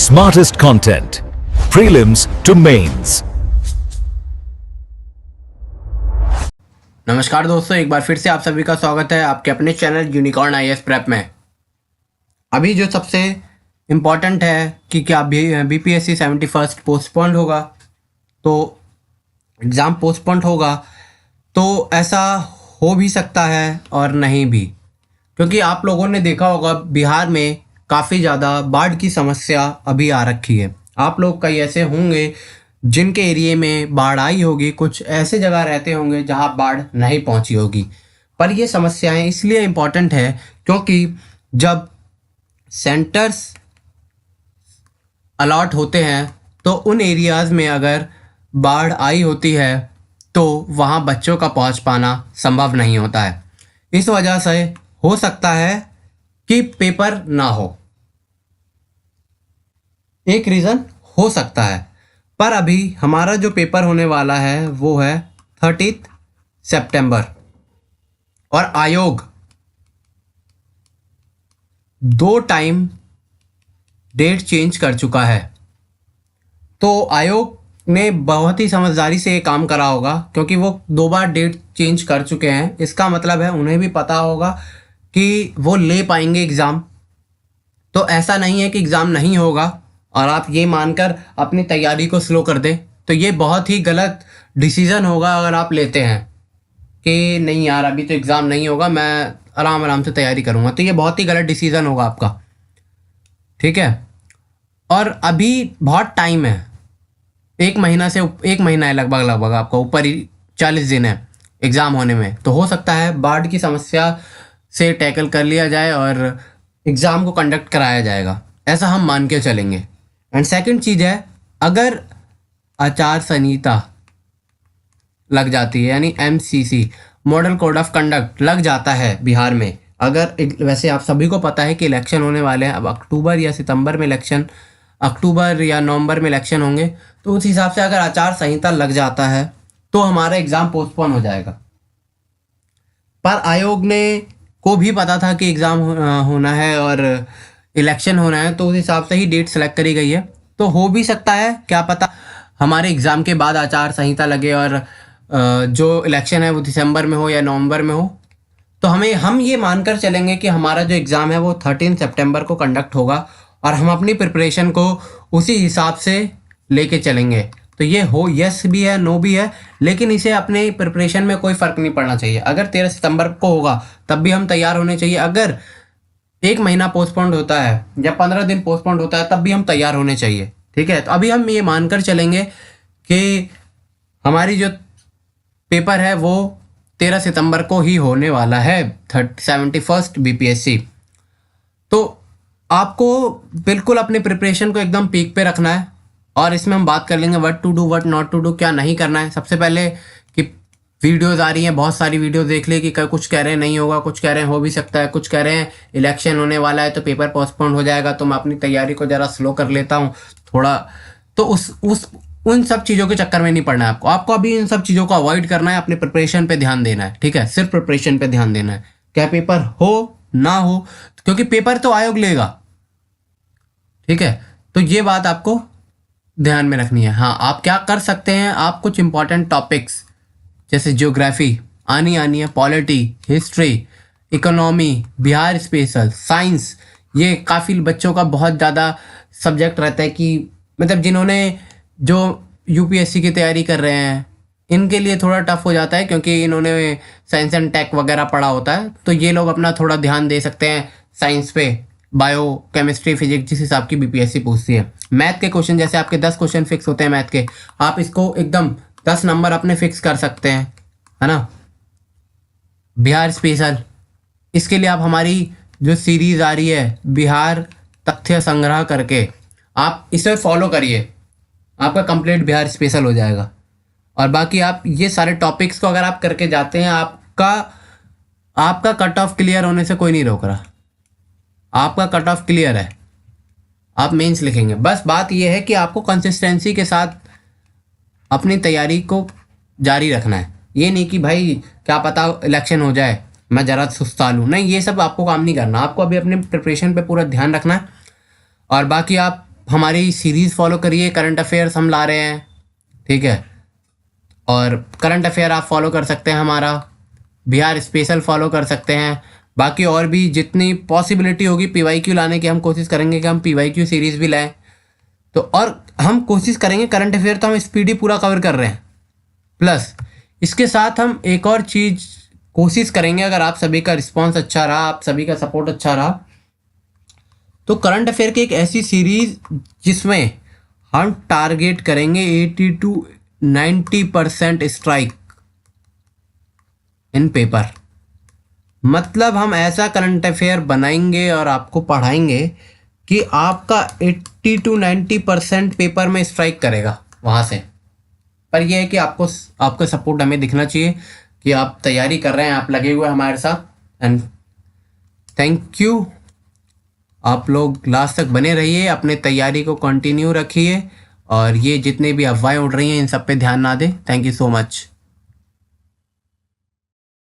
smartest content, prelims to mains. नमस्कार दोस्तों, एक बार फिर से आप सभी का स्वागत है आपके अपने चैनल यूनिकॉर्न आईएएस प्रेप में। अभी जो सबसे इम्पॉर्टेंट है कि क्या बीपीएससी 71st पोस्टपोन्ड होगा, तो एग्ज़ाम पोस्टपोन्ड होगा, तो ऐसा हो भी सकता है और नहीं भी, क्योंकि आप लोगों ने देखा होगा बिहार में काफ़ी ज़्यादा बाढ़ की समस्या अभी आ रखी है। आप लोग कई ऐसे होंगे जिनके एरिए में बाढ़ आई होगी, कुछ ऐसे जगह रहते होंगे जहां बाढ़ नहीं पहुंची होगी। पर ये समस्याएं इसलिए इम्पॉर्टेंट है क्योंकि जब सेंटर्स अलॉट होते हैं तो उन एरियाज़ में अगर बाढ़ आई होती है तो वहाँ बच्चों का पहुँच पाना संभव नहीं होता है। इस वजह से हो सकता है कि पेपर ना हो, एक रीज़न हो सकता है। पर अभी हमारा जो पेपर होने वाला है वो है 30 सितंबर, और आयोग 2 टाइम डेट चेंज कर चुका है। तो आयोग ने बहुत ही समझदारी से ये काम करा होगा, क्योंकि वो 2 बार डेट चेंज कर चुके हैं। इसका मतलब है उन्हें भी पता होगा कि वो ले पाएंगे एग्ज़ाम। तो ऐसा नहीं है कि एग्ज़ाम नहीं होगा और आप ये मानकर अपनी तैयारी को स्लो कर दें, तो ये बहुत ही गलत डिसीज़न होगा अगर आप लेते हैं कि नहीं यार अभी तो एग्ज़ाम नहीं होगा, मैं आराम आराम से तैयारी करूँगा। तो ये बहुत ही गलत डिसीज़न होगा आपका, ठीक है। और अभी बहुत टाइम है, 1 महीना है लगभग आपका, ऊपर ही 40 दिन है एग्ज़ाम होने में। तो हो सकता है बाढ़ की समस्या से टैकल कर लिया जाए और एग्ज़ाम को कंडक्ट कराया जाएगा, ऐसा हम मान के चलेंगे। एंड सेकंड चीज़ है, अगर आचार संहिता लग जाती है, यानी MCC model code of conduct लग जाता है बिहार में, अगर वैसे आप सभी को पता है कि इलेक्शन होने वाले हैं, अब अक्टूबर या सितंबर में इलेक्शन, अक्टूबर या नवंबर में इलेक्शन होंगे, तो उस हिसाब से अगर आचार संहिता लग जाता है तो हमारा एग्ज़ाम पोस्टपोन हो जाएगा। पर आयोग ने को भी पता था कि एग्ज़ाम होना है और इलेक्शन होना है, तो उस हिसाब से ही डेट सेलेक्ट करी गई है। तो हो भी सकता है, क्या पता हमारे एग्ज़ाम के बाद आचार संहिता लगे और जो इलेक्शन है वो दिसंबर में हो या नवंबर में हो। तो हम ये मानकर चलेंगे कि हमारा जो एग्ज़ाम है वो 13 सितंबर को कंडक्ट होगा और हम अपनी प्रिपरेशन को उसी हिसाब से लेके चलेंगे। तो ये हो यस भी है, नो भी है, लेकिन इसे अपने प्रिपरेशन में कोई फ़र्क नहीं पड़ना चाहिए। अगर 13 सितंबर को होगा तब भी हम तैयार होने चाहिए, अगर 1 महीना पोस्टपोन्ड होता है या 15 दिन पोस्टपोन्ड होता है तब भी हम तैयार होने चाहिए, ठीक है। तो अभी हम ये मानकर चलेंगे कि हमारी जो पेपर है वो 13 सितंबर को ही होने वाला है, 71st बीपीएससी। तो आपको बिल्कुल अपने प्रिपरेशन को एकदम पीक पे रखना है, और इसमें हम बात कर लेंगे what to do what not to do, क्या नहीं करना है। सबसे पहले कि वीडियोज़ आ रही हैं, बहुत सारी वीडियो देख ले कि कुछ कह रहे हैं नहीं होगा, कुछ कह रहे हैं हो भी सकता है, कुछ कह रहे हैं इलेक्शन होने वाला है तो पेपर पोस्टपोन हो जाएगा। तो मैं अपनी तैयारी को ज़रा स्लो कर लेता हूँ थोड़ा। तो उन सब चीज़ों के चक्कर में नहीं पड़ना है आपको अभी इन सब चीज़ों को अवॉइड करना है, अपने प्रिपरेशन पे ध्यान देना है, ठीक है। सिर्फ प्रिपरेशन पे ध्यान देना है, क्या पेपर हो ना हो, क्योंकि पेपर तो आयोग लेगा, ठीक है। तो ये बात आपको ध्यान में रखनी है। हाँ, आप क्या कर सकते हैं, आप कुछ इंपॉर्टेंट टॉपिक्स जैसे ज्योग्राफी आनी है, polity, history, economy, Bihar special, science, ये काफ़ी बच्चों का बहुत ज़्यादा सब्जेक्ट रहता है कि मतलब जिन्होंने जो यूपीएससी की तैयारी कर रहे हैं इनके लिए थोड़ा टफ हो जाता है, क्योंकि इन्होंने साइंस एंड टेक वगैरह पढ़ा होता है। तो ये लोग अपना थोड़ा ध्यान दे सकते हैं साइंस पे, बायो, केमिस्ट्री, फिजिक्स, जिस हिसाब की बीपीएससी पूछती है। मैथ के क्वेश्चन, जैसे आपके 10 क्वेश्चन फिक्स होते हैं मैथ के, आप इसको एकदम 10 नंबर अपने फिक्स कर सकते हैं, है ना। बिहार स्पेशल, इसके लिए आप हमारी जो सीरीज़ आ रही है बिहार तथ्य संग्रह करके, आप इसे फॉलो करिए, आपका कंप्लीट बिहार स्पेशल हो जाएगा। और बाकी आप ये सारे टॉपिक्स को अगर आप करके जाते हैं, आपका कट ऑफ क्लियर होने से कोई नहीं रोक रहा, आपका कट ऑफ क्लियर है, आप मेंस लिखेंगे। बस बात यह है कि आपको कंसिस्टेंसी के साथ अपनी तैयारी को जारी रखना है। ये नहीं कि भाई क्या पता इलेक्शन हो जाए मैं ज़रा सुस्ता लूँ, नहीं, ये सब आपको काम नहीं करना। आपको अभी अपने प्रिपरेशन पे पूरा ध्यान रखना है। और बाकी आप हमारी सीरीज़ फॉलो करिए, करंट अफेयर्स हम ला रहे हैं, ठीक है। और करंट अफेयर आप फॉलो कर सकते हैं, हमारा बिहार स्पेशल फॉलो कर सकते हैं। बाकी और भी जितनी पॉसिबिलिटी होगी PYQ लाने की हम कोशिश करेंगे कि हम PYQ सीरीज़ भी लाएं। तो और हम कोशिश करेंगे, करंट अफेयर तो हम स्पीडी पूरा कवर कर रहे हैं, प्लस इसके साथ हम एक और चीज़ कोशिश करेंगे, अगर आप सभी का रिस्पांस अच्छा रहा, आप सभी का सपोर्ट अच्छा रहा, तो करंट अफेयर की एक ऐसी सीरीज जिसमें हम टारगेट करेंगे 80 to 90% स्ट्राइक इन पेपर। मतलब हम ऐसा करंट अफेयर बनाएंगे और आपको पढ़ाएंगे कि आपका 80 to 90% पेपर में स्ट्राइक करेगा वहाँ से। पर यह है कि आपका सपोर्ट हमें दिखना चाहिए कि आप तैयारी कर रहे हैं, आप लगे हुए हमारे साथ। एंड थैंक यू, आप लोग लास्ट तक बने रहिए, अपने तैयारी को कंटिन्यू रखिए और ये जितने भी अफवाहें उड़ रही हैं इन सब पे ध्यान ना दें। Thank you so much.